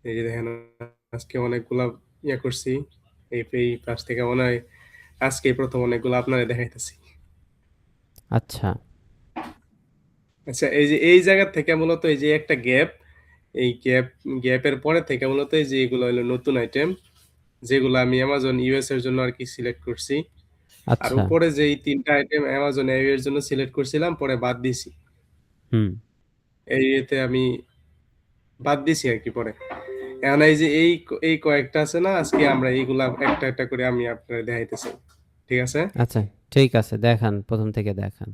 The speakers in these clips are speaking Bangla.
এই যে দেখেন, আজকে অনেকগুলা করছি। এই পাশ থেকে মনে হয় আজকে প্রথম অনেকগুলো আপনারা দেখাইতেছি। আচ্ছা। আচ্ছা, এই যে এই জায়গা থেকে মূলত এই যে একটা গ্যাপ, এই গ্যাপের পরে থেকে মূলত এই যে এগুলো হলো নতুন আইটেম, যেগুলো আমি অ্যামাজন ইউএস এর জন্য আর কি সিলেক্ট করছি। আর আচ্ছা। উপরে যে এই তিনটা আইটেম অ্যামাজন এর জন্য সিলেক্ট করছিলাম, পরে বাদ দিছি। হুম। এই এতে আমি বাদ দিছি আর কি পরে। এখন এই যে এই কয়েকটা আছে না, আজকে আমরা এইগুলা একটা একটা করে আমি আপনার দেখাইতেছি। ঠিক আছে। আচ্ছা, ঠিক আছে, দেখান, প্রথম থেকে দেখান।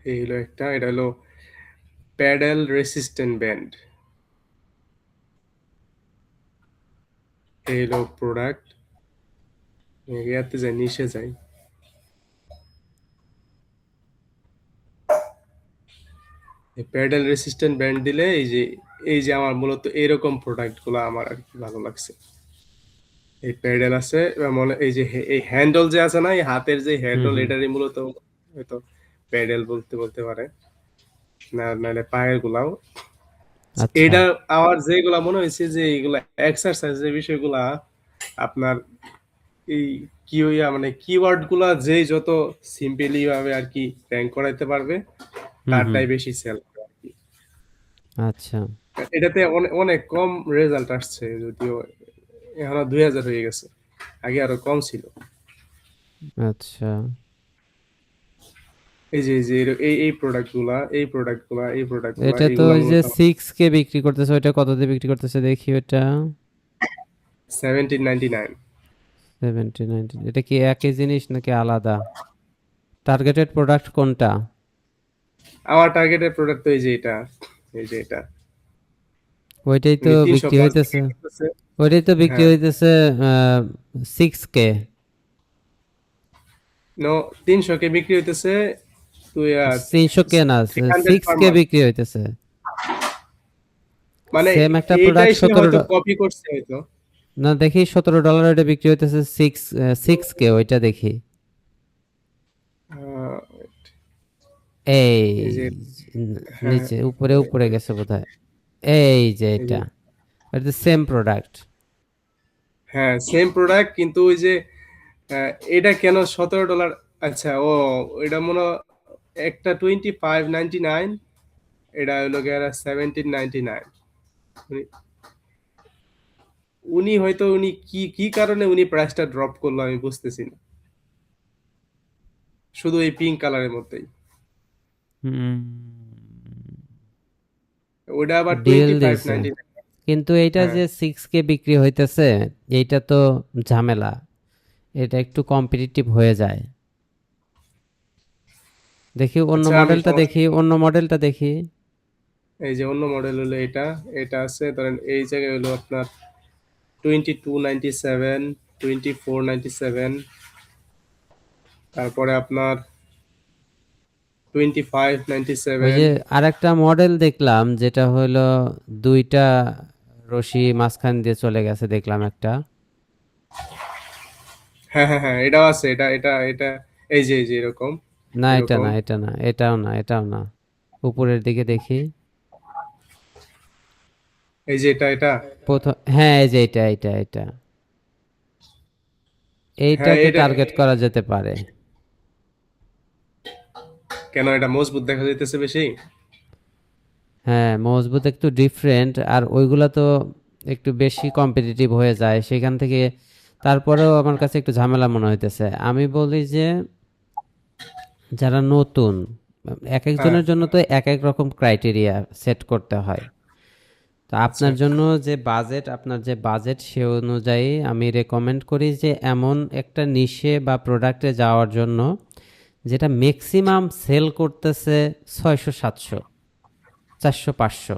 এই হলো একটা, এটা হলো প্যাডেল রেসিস্ট্যান্ট ব্যান্ড। এই হলো প্রোডাক্ট। ইয়াতে যাই, নিচে যাই। প্যাডেল রেসিস্ট্যান্ট ব্যান্ড দিলে এই যে আমার মূলত এরকম প্রোডাক্ট গুলো আমার আর কি ভালো লাগছে। এই প্যাডেল আছে, এবং এই যে এই হ্যান্ডেল যে আছে না, এই হাতের যে হুম হ্যান্ডেল, হুম। এটারই মূলত হয়তো প্যাডেল বলতে বলতে পারে, না নাহলে পায়ের গুলাও। আচ্ছা। এটা আমার যেগুলা মনে হয়েছে যে এইগুলা এক্সারসাইজের বিষয়গুলা আপনার এই কি হইয়া মানে কিওয়ার্ড গুলা যে যত সিম্পলি ভাবে আর কি র্যাঙ্ক করাইতে পারবে, হুম হুম। তারটাই বেশি সেল আর কি। আচ্ছা। এটাতে অনেক অনেক কম রেজাল্ট আসছে, যদিও এখনো 2000 হয়ে গেছে, আগে আরো কম ছিল। আচ্ছা। এই যে এই প্রোডাক্ট গুলা, এই প্রোডাক্ট গুলা এটা তো এইগুলা ওই যে মূলত 6K বিক্রি করতেছে, ওইটা কত দিয়ে বিক্রি করতেছে দেখি ওটা? 1799। 1790। এটা কি একই জিনিস নাকি আলাদা? টার্গেটেড প্রোডাক্ট কোনটা? আমার টার্গেটের প্রোডাক্ট তো এই যে এটা, এই যে এটা ওইটাই তো উনি বিক্রি 305 হইতেছে। বিক্রি করতেছে। ওইটাই তো বিক্রি হ্যাঁ, হইতেছে 6K। নো, 300 কে বিক্রি হইতেছে। তুই 300K না, 300 পার 6K মান্থ। বিক্রি হইতেছে। মানে সেম একটা প্রোডাক্ট এইটাই সে 17। হয়তো কপি করছে হয়তো। না, দেখি $17 এটা বিক্রি হইতেছে, 6K ওইটা দেখি। আহ, এই এই যে, হ্যাঁ, নিচে উপরে উপরে গেছে বোধহয়। এই যে এই যে, এটা, এটা সেম প্রোডাক্ট। হ্যাঁ সেম প্রোডাক্ট, কিন্তু ওই যে এটা কেন $17? আচ্ছা, ও এটা মনে হয় একটা 2599, এটা হলো গিয়ে 1799। উনি উনি হয়তো উনি কি কি কারণে উনি প্রাইসটা ড্রপ করলো আমি বুঝতেছি না, শুধু এই পিঙ্ক কালারের মধ্যেই। হুম। ওটা আবার ডিল টোয়েন্টি ফাইভ দিছে, নাইনটি নাইন কিন্তু এইটা হ্যাঁ। যে 6K বিক্রি হইতেছে, এইটা তো ঝামেলা। এটা একটু কম্পিটিটিভ হয়ে যায়। দেখি অন্য আচ্ছা, আমি মডেলটা, সমস্যা, দেখি অন্য মডেলটা দেখি। এই যে অন্য মডেল হলো এটা। এটা আছে ধরেন এই জায়গায় হলো আপনার 2297, 2497, তারপরে আপনার ওই 2597। যে আরেকটা মডেল দেখলাম, যেটা হলো দুইটা রশি মাঝখান দিয়ে চলে গেছে, দেখলাম একটা। হ্যাঁ হ্যাঁ হ্যাঁ, এটাও আছে, এটা এটা এটা এই যে এরকম, না, এটা এরকম। না, এটা না, এটাও না, এটাও না। উপরের দিকে দেখি। এই যে এটা এটা। প্রথম, হ্যাঁ, এই যে এটা এটা এটা, হ্যাঁ এইটাকে এটা, টার্গেট করা যেতে পারে। কেন এটা মজবুত দেখা যাইতেছে বেশি? হ্যাঁ, মজবুত, একটু ডিফারেন্ট, আর ওইগুলা তো একটু বেশি কম্পিটিটিভ হয়ে যায় সেখান থেকে। তারপরেও আমার কাছে একটু ঝামেলা মনে হইতেছে। আমি বলি যে যারা নতুন, এক হ্যাঁ, একজনের জন্য তো এক এক রকম ক্রাইটেরিয়া সেট করতে হয়। তো আচ্ছা। আপনার জন্য যে বাজেট, আপনার যে বাজেট সে অনুযায়ী আমি রেকমেন্ড করি যে এমন একটা নিশে বা প্রোডাক্টে যাওয়ার জন্য যেটা ম্যাক্সিমাম সেল করতেছে 600 700, 400 500।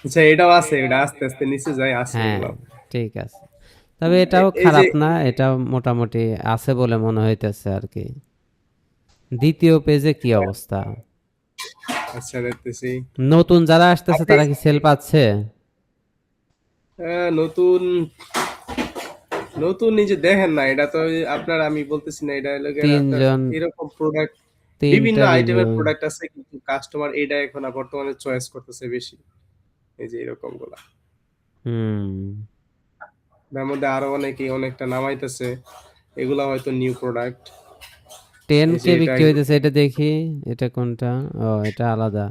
আচ্ছা, এটাও আছে, এটা আস্তে আস্তে নিচে যায়, আছে হ্যাঁ, এগুলো। ঠিক আছে। তবে এটাও এই যে, খারাপ না, এটাও মোটামুটি আছে বলে মনে হইতেছে আর কি। দ্বিতীয় পেজে কি অবস্থা? আচ্ছা দেখতেছি। নতুন যারা আসতেছে আপনি তারা কি সেল পাচ্ছে? নতুন নতুন নিজে দেখেন না, এটা তো আপনার, আমি বলতেছি না, এটা হলো গিয়ে আপনার তিনজন। এরকম প্রোডাক্ট, বিভিন্ন তিনটা রিভিউ। আইটেমের প্রোডাক্ট আছে কিন্তু কাস্টমার এটা এখন বর্তমানে চয়েস করতেছে বেশি, এই যে এরকম গুলা। হুম, তার মধ্যে আরো অনেকেই অনেকটা নামাইতেছে, এগুলা হয়তো নিউ প্রোডাক্ট। টেন এই যে কে এটা বিক্রি হইতেছে, এটা দেখি। এটা কোনটা? ও, এটা আলাদা।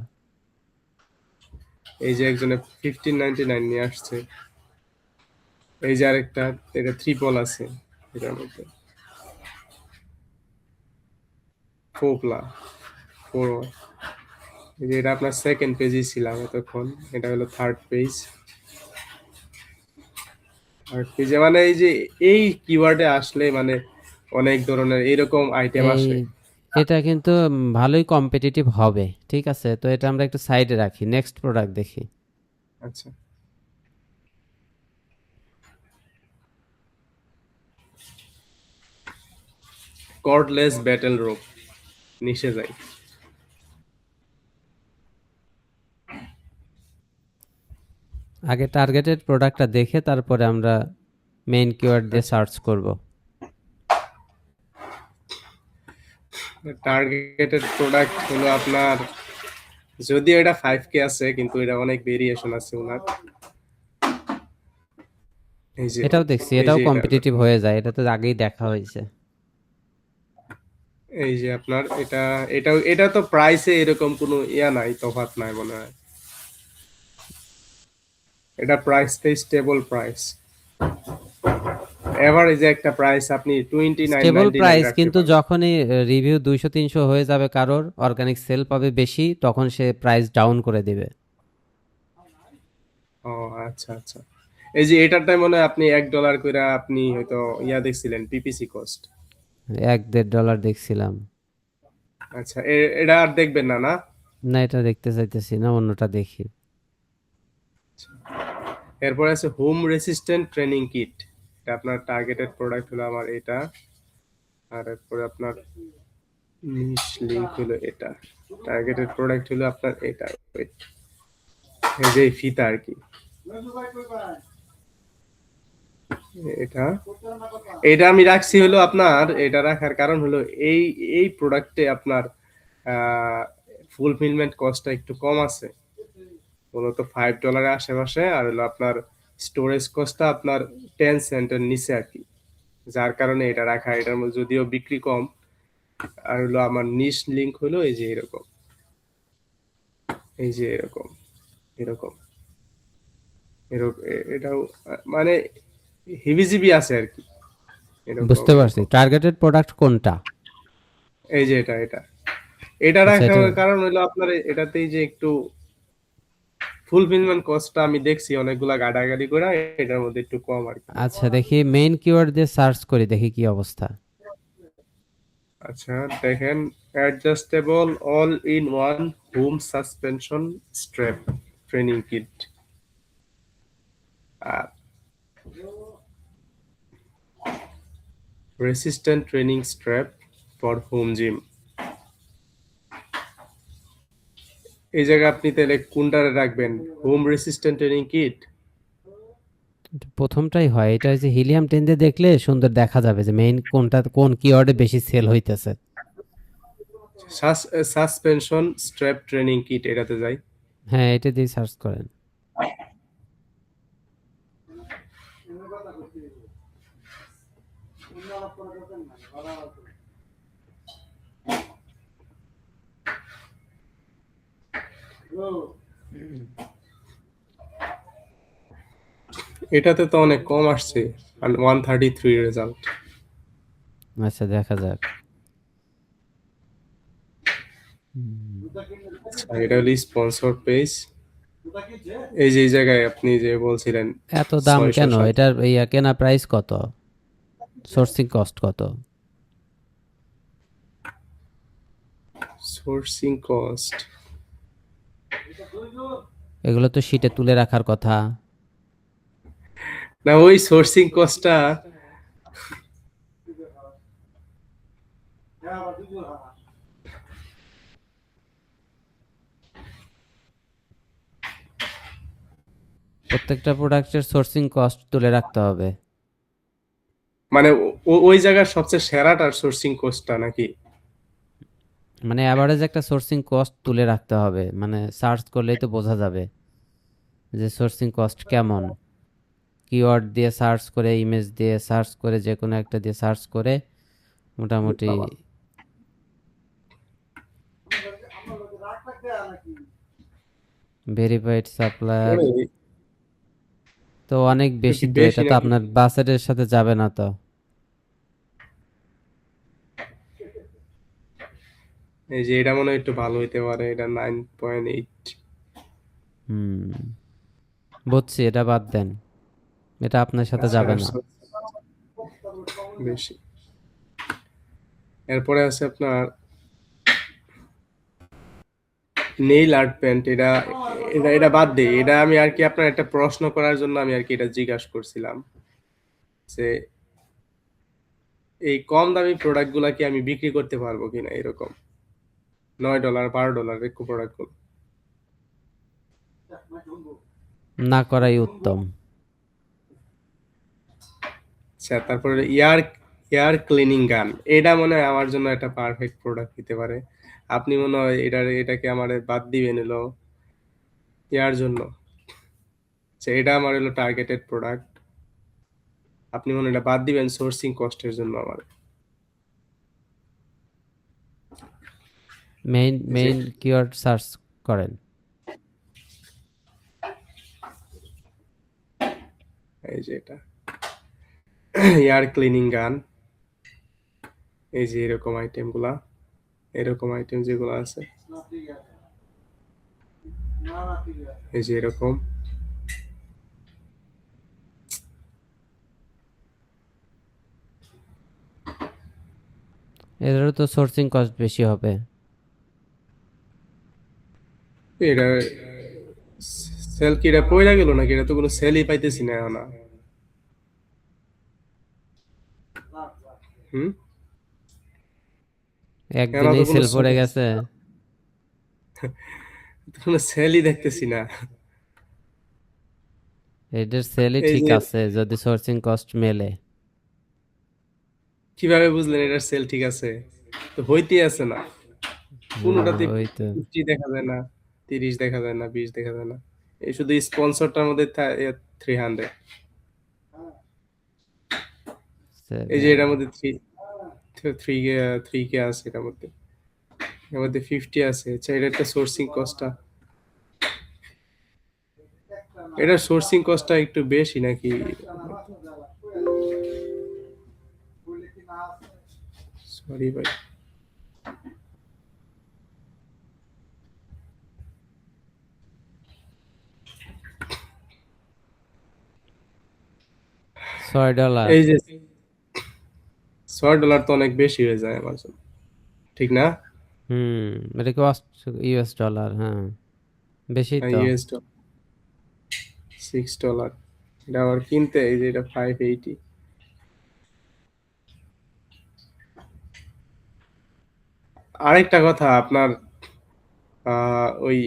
এই যে একজনে 1599 নিয়ে আসছে। এই যে আরেকটা, এটা ট্রিপল আছে এটার মধ্যে, ফোপলা ফোর। এই যে এটা আপনার সেকেন্ড পেজেই ছিলাম এতক্ষণ, এটা হলো থার্ড পেজ। থার্ড পেজে মানে এই যে এই কিওয়ার্ডে আসলে মানে অনেক ধরনের এরকম আইটেম এই আসে। এটা কিন্তু ভালোই কম্পিটিটিভ হবে। ঠিক আছে, তো এটা আমরা একটু সাইডে রাখি, নেক্সট প্রোডাক্ট দেখি। আচ্ছা, কর্ডলেস ব্যাটেল রোপ, নিচে যাই। আগে টার্গেটেড প্রোডাক্টটা দেখে তারপরে আমরা মেইন কিওয়ার্ড দিয়ে আচ্ছা, সার্চ করব। টার্গেটেড প্রোডাক্ট হলো আপনার, যদিও এটা 5K আছে কিন্তু এটা অনেক ভেরিয়েশন আছে ওনার। এই যে, এটাও দেখছি, এই এটাও যে এটা হলো, কম্পিটিটিভ হয়ে যায়, এটা তো আগেই দেখা হয়েছে। এই যে আপনার এটা, এটা তো প্রাইসে এরকম কোনো ইয়া নাই, তফাৎ নাই মনে হয়। এটা প্রাইসটাই স্টেবল প্রাইস, এভারেজে একটা প্রাইস আপনি স্টেবল 29.99 প্রাইস, রাখতে কিন্তু পারবেন। যখনই রিভিউ 200-300 হয়ে যাবে কারোর, অর্গানিক সেল পাবে বেশি, তখন সে প্রাইস ডাউন করে দিবে। ও আচ্ছা আচ্ছা। এই যে এটারটাই মনে হয় আপনি $1 করে আপনি হয়তো ইয়া দেখছিলেন, পিপিসি কস্ট। 1-1.5 ডলার দেখছিলাম। আচ্ছা, এটা আর দেখবেন না না? না, এটা দেখতে চাইতেছি না, অন্যটা দেখি। এরপরে আছে হোম রেসিস্ট্যান্ট ট্রেনিং কিট, এটা আপনার টার্গেটেড প্রোডাক্ট হলো আমার এটা। আর এরপরে আপনার নিশ লিংক হলো এটা, টার্গেটেড প্রোডাক্ট হলো আপনার এটা। Wait, এই যে এই ফিতা আর কি, এটা, এটা আমি রাখছি হলো আপনার, এটা রাখার কারণ হলো এই এই প্রোডাক্টে আপনার ফুলফিলমেন্ট কস্টটা একটু কম আছে, মূলত $5 আশেপাশে, আর হলো আপনার স্টোরেজ কস্টটা আপনার 10 সেন্টের নিচে আর কি। যার কারণে এটা রাখা, এটার মধ্যে যদিও বিক্রি কম। আর হলো আমার নিশ লিংক হলো এই যে এরকম, এই যে এরকম, এরকম, এরকম, এটাও মানে হিবিজিবি আছে আর কি, এরকম বুঝতে পারছি, এরকম। টার্গেটেড প্রোডাক্ট কোনটা। এই যে এটা, এটা এটা আচ্ছা, এটা। রাখার কারণ হলো আপনার এটাতেই যে একটু ফুলফিলমেন্ট কস্টটা আমি দেখছি অনেকগুলা গাড়াগাড়ি করে, এটার মধ্যে একটু কম আর কি। আচ্ছা, দেখি মেইন কিওয়ার্ড দিয়ে সার্চ করি, দেখি কি অবস্থা। আচ্ছা দেখেন, adjustable all in one home suspension strap training kit, আর resistant training strap for home gym. এই জায়গায় আপনি তাহলে কোনটারে রাখবেন, হোম রেসিস্ট্যান্ট ট্রেনিং কিট? এটা প্রথমটাই হয়, এটা হচ্ছে হিলিয়াম 10 দিয়ে দেখলে সুন্দর দেখা যাবে যে মেইন কোনটা, কোন কিওয়ার্ডে বেশি সেল হইতেছে। সাসপেনশন স্ট্র্যাপ ট্রেনিং কিট, এটাতে যাই। হ্যাঁ, এটা দিয়ে সার্চ করেন। এটাতে তো অনেক কম আসছে, 133 রেজাল্ট। আচ্ছা, দেখা যাক। এটা হলো স্পন্সর পেজ। এই যে এই জায়গায় আপনি যে বলছিলেন এত দাম কেন 660, এটার? ইয়া কেনা প্রাইস কত? সোর্সিং কস্ট কত? সোর্সিং কস্ট, এগুলো তো শীটে তুলে রাখার কথা। না ওই সোর্সিং কস্টটা প্রত্যেকটা প্রোডাক্টের সোর্সিং কস্ট তুলে রাখতে হবে। মানে ওই জায়গার সবচেয়ে সেরাটার সোর্সিং কস্টটা নাকি? মানে অ্যাভারেজ একটা সোর্সিং কস্ট তুলে রাখতে হবে, মানে সার্চ করলেই তো বোঝা যাবে যে সোর্সিং কস্ট কেমন। কিওয়ার্ড দিয়ে সার্চ করে, ইমেজ দিয়ে সার্চ করে, যে কোনো একটা দিয়ে সার্চ করে মোটামুটি বাবা, ভেরিফাইড সাপ্লায়ার মানে তো অনেক একটু বেশি, কি তো বেশি এটা তো নাকি? আপনার বাজেটের সাথে যাবে না তো। এই যে এটা মনে হয় একটু ভালো হইতে পারে, এটা 9.8। হুম, বুঝছি, এটা বাদ দেন, এটা আপনার সাথে আচ্ছা, যাবে এটা না। বেশি। এরপরে আছে আপনার নেইল আর্ট পেন্ট। এটা এটা এটা বাদ দিই, এটা আমি আর কি আপনার একটা প্রশ্ন করার জন্য আমি আর কি এটা জিজ্ঞাসা করছিলাম যে এই কম দামি প্রোডাক্ট গুলা কি আমি বিক্রি করতে পারবো কিনা, এরকম $9 $12 একটু প্রোডাক্ট গুলো। না করাই উত্তম। আচ্ছা, তারপরে এয়ার এয়ার ক্লিনিং গান, এটা মনে হয় আমার জন্য একটা পারফেক্ট প্রোডাক্ট হতে পারে। আপনি মনে হয় এটাকে আমার বাদ দিবেন এলো ইয়ার জন্য। আচ্ছা, এটা আমার হলো টার্গেটেড প্রোডাক্ট, আপনি মনে হয় এটা বাদ দিবেন সোর্সিং কস্টের জন্য আমার। মেইন এই যে মেইন কিওয়ার্ড সার্চ করেন। এই যে এটা এয়ার ক্লিনিং গান, এই যে এরকম আইটেম গুলা, এরকম আইটেম যেগুলো আছে, এই যে এরকম। এদেরও তো সোর্সিং কস্ট বেশি হবে। এটা সেল কি এটা পয়রা গেল নাকি? এটা তো কোনো সেলই পাইতেছি না এখন আর। হুম, এখন তো একদিনেই কোনো সেল পড়ে গেছে। কোনো সেলই দেখতেছি না। এদের সেলই এই ঠিক যে আছে যদি সোর্সিং কস্ট মেলে। কিভাবে বুঝলেন এটার সেল ঠিক আছে? তো হইতেই আছে না, কোনোটাতে ওই তো 50 দেখা যায় না, 30 দেখা যায় না, 20 দেখা যায় না। এই শুধু স্পন্সরটার মধ্যে 300। এই যে 7। এটার মধ্যে থ্রি কে 3K আছে, এটার মধ্যে এর মধ্যে 50 আছে। আচ্ছা, এটা একটা সোর্সিং কস্টটা, এটার সোর্সিং কস্টটা একটু বেশি নাকি? সরি ভাই। $6। এই যে $6 তো অনেক বেশি হয়ে যায় আমার জন্য, ঠিক না? হুম, এটা কি ইউএস ডলার? হ্যাঁ, বেশি তো। US dollar $6। এটা আবার কিনতে এই যে এটা 580। আরেকটা কথা আপনার, ওই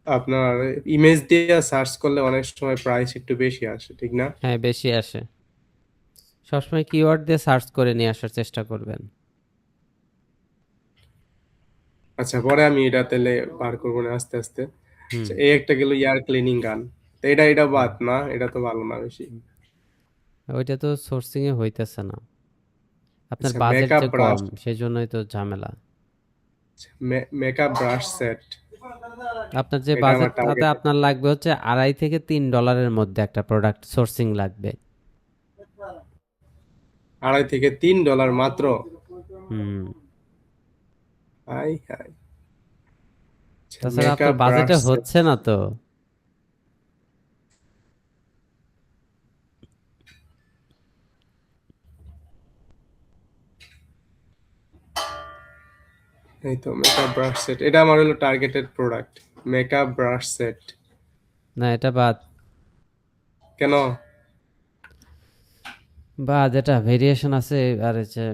আপনার ইমেজ দিয়ে সার্চ করলে অনেক সময় প্রাইস একটু বেশি আসে, ঠিক না? হ্যাঁ, বেশি আসে। সবসময় কিওয়ার্ড দিয়ে সার্চ করে নিয়ে আসার চেষ্টা করবেন। আচ্ছা, পরে আমি এটা তাহলে বার করবো না আস্তে আস্তে। হুম। আচ্ছা, এই একটা গেল এয়ার ক্লিনিং গান, তো এটা হুম। বাদ না, এটা তো ভালো না বেশি। ওইটা তো সোর্সিং এ হইতেছে না, আপনার আচ্ছা, বাজেট মেকআপ যে ব্রাশ, কম সেই জন্যই তো ঝামেলা। মেকআপ ব্রাশ সেট, আপনার যে এটা আমার বাজেট, তাতে টার্গেট। আপনার লাগবে হচ্ছে $2.5 থেকে $3 মধ্যে একটা প্রোডাক্ট সোর্সিং লাগবে। $2.5 থেকে $3 মাত্র? হুম। High high. আচ্ছা, তাছাড়া আপনার মেকআপ ব্রাশ বাজেটে সেট, হচ্ছে না তো। এই তো মেকআপ ব্রাশ সেট, এটা আমার হলো targeted product, makeup brush set. না, এটা বাদ। কেন? বা যেটা ভেরিয়েশন আছে, আর হচ্ছে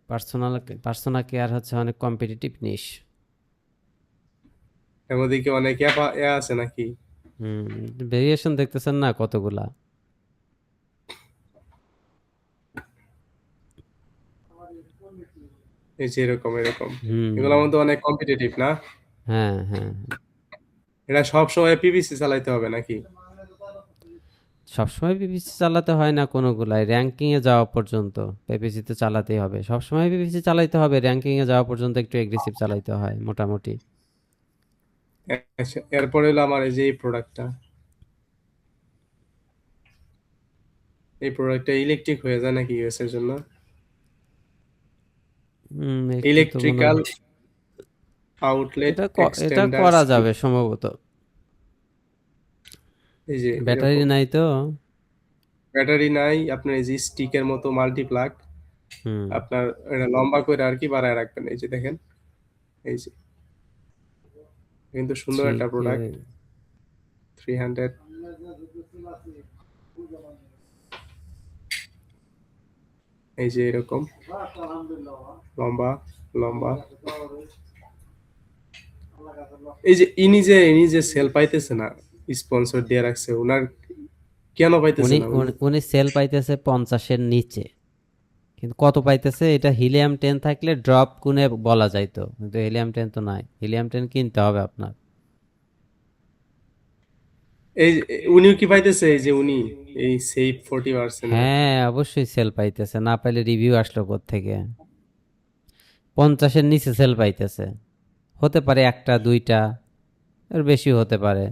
পার্সোনাল পার্সোনা কেয়ার হচ্ছে অনেক কম্পিটিটিভ নিশ। এর মধ্যে কি অনেক এ আছে নাকি? হুম, ভেরিয়েশন দেখতেছেন না কতগুলা। এই যে এরকম এরকম হুম। এগুলোর মধ্যে অনেক কম্পিটিটিভ না? হ্যাঁ, হ্যাঁ। এটা সব সময় পিভিসি চালাইতে হবে নাকি? সবসময় পিপিসি চালাতে হয় না কোনোগুলাই, র্যাঙ্কিং এ যাওয়া পর্যন্ত পিপিসি তো চালাতেই হবে। সবসময় পিপিসি চালাইতে হবে, র্যাঙ্কিং এ যাওয়া পর্যন্ত একটু এগ্রেসিভ চালাইতে হয় মোটামুটি। আচ্ছা, এরপরে হলো আমার এই যে এই প্রোডাক্টটা, এই প্রোডাক্টটা ইলেকট্রিক হয়ে যায় নাকি ইউএস এর জন্য? একটু তো মনে ইলেকট্রিক্যাল হয় আউটলেট এটা এক্সটেন্ডার করা স্টিক। যাবে সম্ভবত। এই যে ব্যাটারি এরকম নাই তো। ব্যাটারি নাই, আপনার এই যে স্টিকের মতো মাল্টি প্লাগ, হুম। আপনার এটা লম্বা করে আর কি বাড়ায় রাখবেন, এই যে দেখেন, এই যে কিন্তু সুন্দর একটা ঠিক। প্রোডাক্ট, 300, এই যে এরকম লম্বা লম্বা। এই যে ইনি যে সেল পাইতেছে না, স্পন্সর দিয়ে রাখছে ওনার, কেন পাইতেছে উনি না উনি? উনি উনি সেল পাইতেছে 50-এর নিচে, কিন্তু কত পাইতেছে এটা হিলিয়াম 10 থাকলে ড্রপ গুনে বলা যাইতো, কিন্তু হিলিয়াম 10 তো নাই, হিলিয়াম 10 কিনতে হবে আপনার। এই উনিও কি পাইতেছে, এই যে উনি এই সেভ 40%? হ্যাঁ, অবশ্যই সেল পাইতেছে, না পাইলে রিভিউ আসলো থেকে। 50-এর নিচে সেল পাইতেছে, হতে পারে একটা দুইটা, এর বেশি হতে পারে।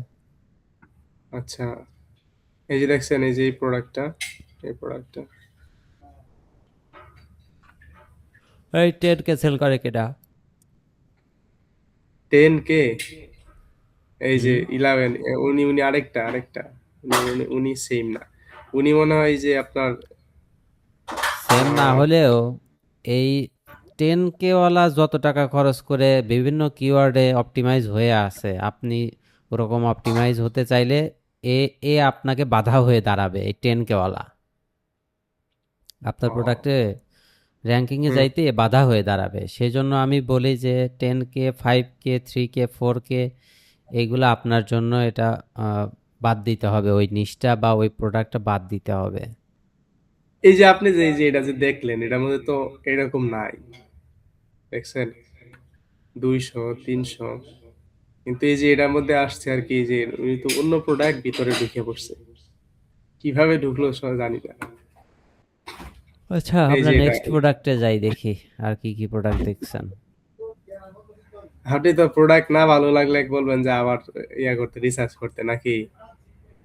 আচ্ছা, এই যে দেখছেন এই যে এই প্রোডাক্টটা, এই প্রোডাক্টটা এই 10 কে সেল করে কেডা? 10K, এই যে হুম। 11, উনি উনি আরেকটা আরেকটা, উনি সেম না, উনি মনে হয় যে আপনার সেম না আহ, হলেও এই 10K ওয়ালা যত টাকা খরচ করে বিভিন্ন কিওয়ার্ডে অপটিমাইজ হয়ে আছে, আপনি ওরকম অপটিমাইজ হতে চাইলে এ এ আপনাকে বাধা হয়ে দাঁড়াবে, এই 10K ওয়ালা আপনার আহ, প্রোডাক্টে র্যাঙ্কিংয়ে হুম, যাইতে বাধা হয়ে দাঁড়াবে। সেই জন্য আমি বলি যে 10K, 5K, 3K, 4K এইগুলো আপনার জন্য এটা বাদ দিতে হবে, ওই নিশটা বা ওই প্রোডাক্টটা বাদ দিতে হবে। এই যে আপনি যে এই যে এটা যে দেখলেন, এটার মধ্যে তো এরকম নাই, দেখছেন, 200 300, কিন্তু এই যে এটার মধ্যে আসছে আর কি, যে উনি তো অন্য প্রোডাক্ট ভিতরে ঢুকে পড়ছে, কিভাবে ঢুকলো সব জানি না। আচ্ছা, এই আমরা যে এটা, নেক্সট প্রোডাক্টে যাই, দেখি আর কি কি প্রোডাক্ট দেখছেন। আপনি তো প্রোডাক্ট না ভালো লাগলে বলবেন যে আবার ইয়া করতে, রিসার্চ করতে নাকি?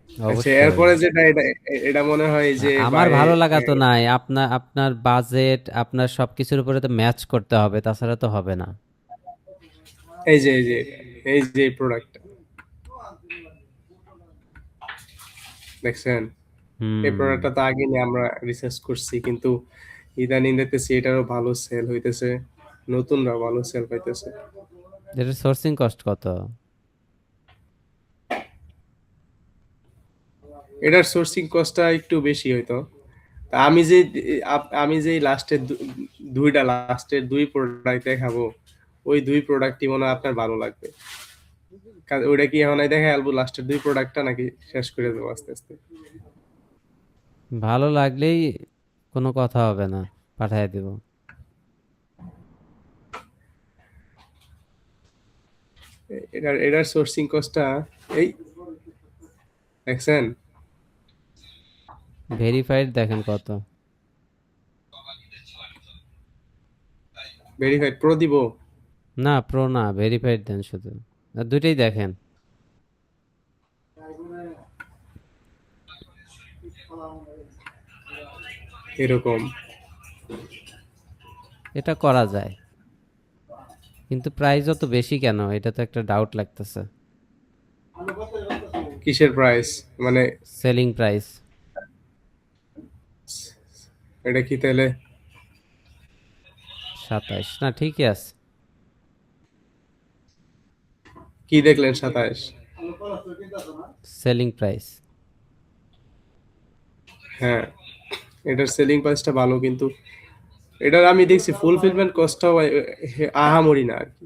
আচ্ছা, অবশ্যই। এরপরে যেটা, এটা এটা মনে হয় যে আমার বাই, ভালো লাগা তো নাই, আপনার আপনার বাজেট আপনার সবকিছুর উপরে তো ম্যাচ করতে হবে, তাছাড়া তো হবে না। এই যে এই যে এই যে প্রোডাক্টটা দেখছেন, এই হুম। প্রোডাক্টটা তো আগে নিয়ে আমরা রিসার্চ করছি, কিন্তু ইদানিং দেখতেছি এটারও ভালো সেল হইতেছে, নতুনরা ভালো সেল পাইতেছে। এটার সোর্সিং কস্ট কত? এটার সোর্সিং কস্টটা একটু বেশি হয়তো। তা আমি যে লাস্টের দুই প্রোডাক্ট দেখাবো, ওই দুই প্রোডাক্টই মনে হয় আপনার ভালো লাগবে। ওইটা কি এখন দেখা অ্যালবো লাস্টের দুই প্রোডাক্টটা, নাকি শেষ করে দেবো আস্তে আস্তে? ভালো লাগলেই কোনো কথা হবে না, পাঠায় দিব। এটার সোর্সিং কস্টটা, এই দেখছেন, ভেরিফাইড দেখেন কত। ভেরিফাইড প্রো দিব? না, প্রো না, ভেরিফাইড দেন শুধু। আর দুইটাই দেখেন। এরকম এটা করা যায়, কিন্তু প্রাইস অত বেশি কেন, এটা তো একটা ডাউট লাগতেছে। কিসের প্রাইস মানে? Selling price. এটা কি তাহলে 27 না, ঠিকই আছে। কি দেখলেন 27? Selling price. হ্যাঁ, এটার সেলিং প্রাইসটা ভালো, কিন্তু এটার আমি দেখছি ফুলফিলমেন্ট কস্টটাও আহামরি না আর কি।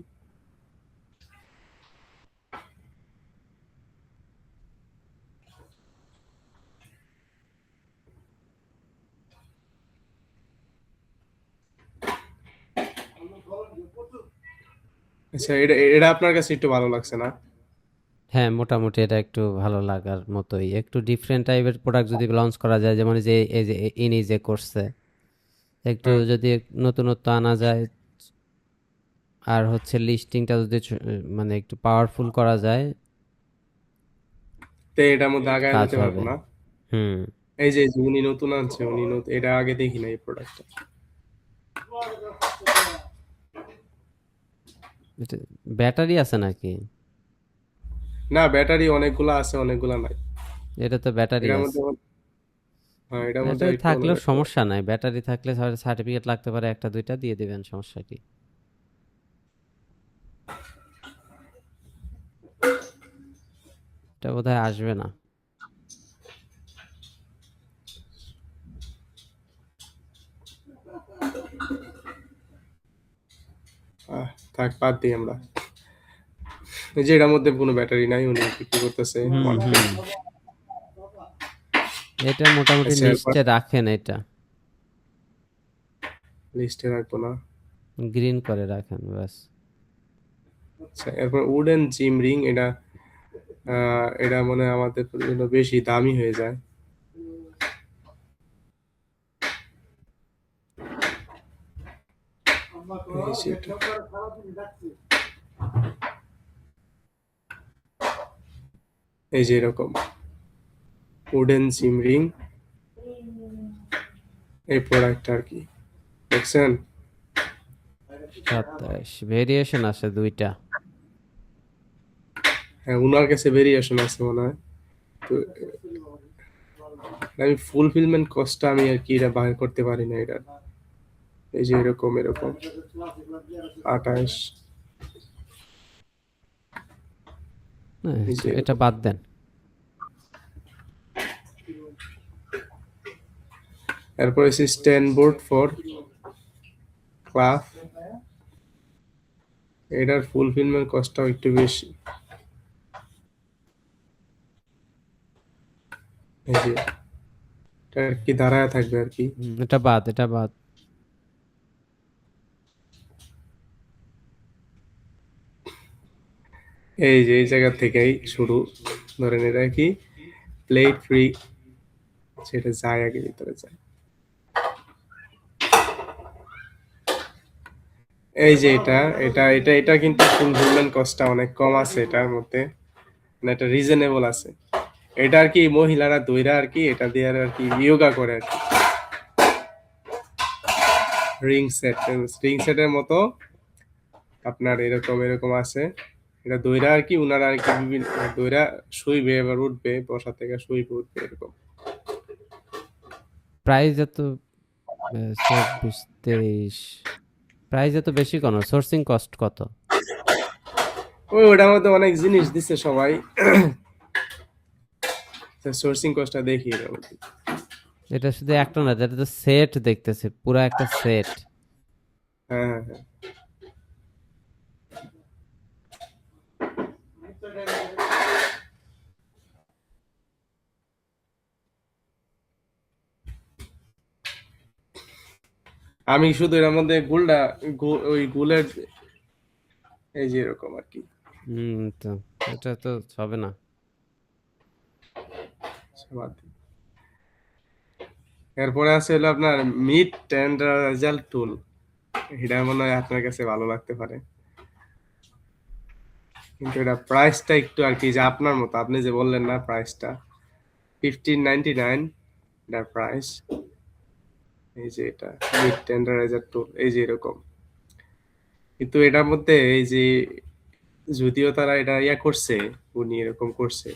আচ্ছা, এটা এটা আপনার কাছে একটু ভালো লাগছে না? হ্যাঁ, মোটামুটি এটা একটু ভালো লাগার মতোই। একটু ডিফারেন্ট টাইপের প্রোডাক্ট যদি লঞ্চ করা যায়, যেমন এই যে ইনি যে করছে, একটু হ্যাঁ, যদি নতুনত্ব আনা যায়, আর হচ্ছে লিস্টিংটা যদি মানে একটু পাওয়ারফুল করা যায়, তো এটার মধ্যে আগায় কাজ যেতে পারবো হবে। না। হুম। এই যে উনি নতুন আনছে, এটা আগে দেখি না এই প্রোডাক্টটা। এটা ব্যাটারি আছে নাকি? না, ব্যাটারি অনেকগুলা আছে, অনেকগুলা নাই। এটা তো ব্যাটারি এটার মধ্যে আছে। হ্যাঁ, এটার মধ্যে ব্যাটারি একটু অন্য থাকলেও ব্যাটারি। সমস্যা নাই, ব্যাটারি থাকলে সার্টিফিকেট লাগতে পারে, একটা দুইটা দিয়ে দিবেন, সমস্যা কি? এটা বোধহয় আসবে না। থাক, বাদ দিই আমরা। এই যে এটার মধ্যে কোনো ব্যাটারি নাই, উনি বিক্রি করতেছে হুম ওয়ান হুম। টোয়েন্টি এটা মোটামুটি আচ্ছা, এরপর লিস্টে রাখেন এটা, লিস্টে রাখবো না। গ্রিন করে রাখেন ব্যাস। আচ্ছা, এরপর উডেন জিম রিং, এটা মনে হয় আমাদের জন্য বেশি দামি হয়ে যায়। এই যে এটা। এই যে এরকম উডেন জিম রিং, এই প্রোডাক্ট আর কি, দেখছেন? 27 ভেরিয়েশন আছে দুইটা। হ্যাঁ, উনার কাছে ভেরিয়েশন আছে মনে হয়। তো আমি ফুলফিলমেন্ট কস্টটা আমি আর কি এটা বাইর করতে পারি না এটা। এই যে এরকম এরকম 28, হ্যাঁ, এই তো যে এটা এরকম। বাদ দেন। এরপর আছে স্ট্যান্ড বোর্ড ফর ক্লাস, এটার ফুলফিলমেন্ট কস্টটাও একটু বেশি। এই যে এটা আর কি দাঁড়ায় থাকবে আর কি। এটা বাদ, এটা বাদ। এই যে এই জায়গা থেকেই শুরু, ধরেন এটা কি প্লেট ফ্রি, সেটা যায় আগে ভিতরে যায়। এই যে এটা কিন্তু ফুলফিলমেন্ট কস্টটা অনেক কম আছে এটার মধ্যে, মানে এটা রিজনেবল আছে। এটা আর কি মহিলারা দইরা আর কি এটা দিয়ে আর কি ইয়োগা করে আর কি। রিং সেটের মতো আপনার এরকম এরকম আছে। এটা দইরা আর কি উনারা আর কি বিভিন্ন দইরা শুইবে, এবার উঠবে, বসা থেকে শুইবে, উঠবে এরকম। প্রাইস এত 24 23, প্রাইস এত বেশি কেন? সোর্সিং কস্ট কত? ওটার মধ্যে অনেক জিনিস দিচ্ছে সবাই, সোর্সিং কস্টটা দেখি এটার মধ্যে। এটা শুধু একটা না, এটা তো সেট দেখতেছে, পুরা একটা সেট। হ্যাঁ, হ্যাঁ, হ্যাঁ। আমি শুধু এর মধ্যে ওই গুলের, এই যে এরকম আর কি। তো এটা তো হবে না। বাদ দিই। এরপরে আছে হলো আপনার মিড এন্ড রেজাল্ট টুল, এটা মনে হয় আপনার কাছে ভালো লাগতে পারে, কিন্তু এটা প্রাইসটা একটু আর কি যে আপনার মতো, আপনি যে বললেন না প্রাইসটা 1599, এটার প্রাইস। এই যে এটা মিড টেন্ডারাইজার টুল, এই যে এরকম। কিন্তু এটার মধ্যে এই যে যদিও তারা এটা করছে, উনি এরকম করছে,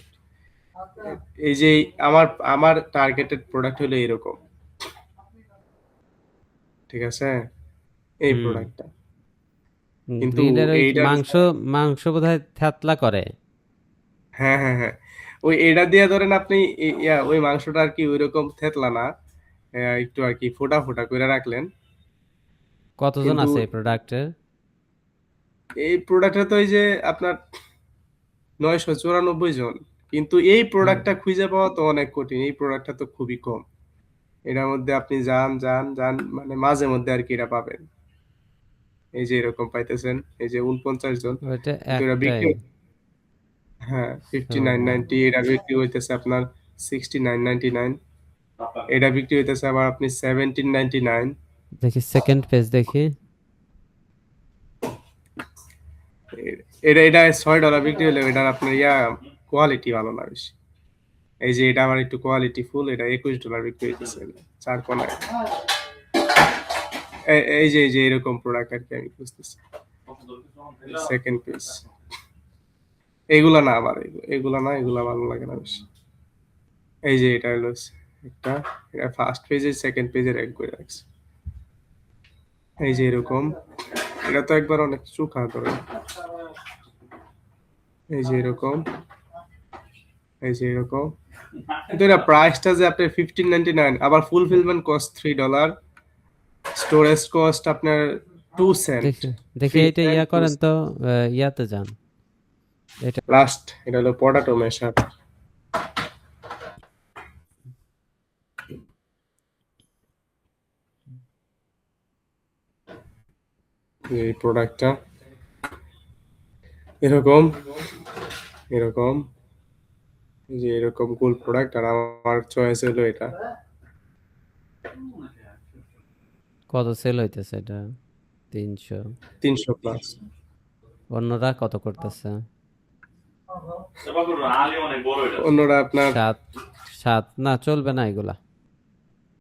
এই যে আমার আমার টার্গেটেড প্রোডাক্ট হলো এরকম, ঠিক আছে, এই হুম। প্রোডাক্টটা। কিন্তু গ্রিলের ওই এইটার, মাংস, মাংস বোধহয় থ্যাতলা করে। হ্যাঁ, হ্যাঁ, হ্যাঁ, ওই এটা দিয়ে ধরেন আপনি ওই মাংসটা আর কি ওইরকম থেতলা না, একটু আর কি ফোটা ফোটা করে রাখলেন। কতজন কিন্তু আছে এই প্রোডাক্টের? এই প্রোডাক্টটা তো এই যে আপনার 994 জন, কিন্তু এই প্রোডাক্টটা খুঁজে পাওয়া তো অনেক কঠিন, এই প্রোডাক্টটা তো খুবই কম। এটার মধ্যে আপনি যান যান যান মানে মাঝে মধ্যে আর কি এটা পাবেন। এই যে এরকম পাইতেছেন, এই যে 49 জন, ওইটা কিন্তু এরা একটাই। বিক্রি, হ্যাঁ, ও 59.90, এটা বিক্রি হইতেছে আপনার 69.99, এটা বিক্রি হইতেছে আবার আপনি 17.99। দেখি সেকেন্ড পেজ দেখি। এটা $6 বিক্রি হলে এটার আপনার কোয়ালিটি ভালো না বেশি। এই যে এটা আমার একটু কোয়ালিটি ফুল, এটা $21 বিক্রি হইতেছে, চার কোনায়। এই যে এরকম প্রোডাক্ট আর কি আমি খুঁজতেছি। সেকেন্ড পেজ, এগুলা না, আবার এগুলা না, এগুলা ভালো লাগে না বেশি। এই যে এটা হলো একটা, এটা ফার্স্ট পেজে সেকেন্ড পেজের এক করে রাখছে। এই যে এরকম, এটা তো একবার অনেক চোখা ধরে। এই যে এরকম, এই যে এরকম, কিন্তু এটা প্রাইসটা যে আপনার 15.99, আবার ফুলফিলমেন্ট কস্ট $3, স্টোরেজ কস্ট আপনার 2 সেন্ট, দেখি দেখি 3 এটা সেন্ট ইয়া 2 করেন সেন্ট। তো, ইয়াতে যান এটা। লাস্ট এটা হলো পটাটো মেশার, এই প্রোডাক্টটা এরকম, এরকম, এই যে এরকম কুল প্রোডাক্ট, আর আমার চয়েস হলো এটা। কত সেল হইতেছে এটা? 300। 300 প্লাস। অন্যরা কত করতেছে? অন্যরা আপনার 7। 7 না, চলবে না এগুলা।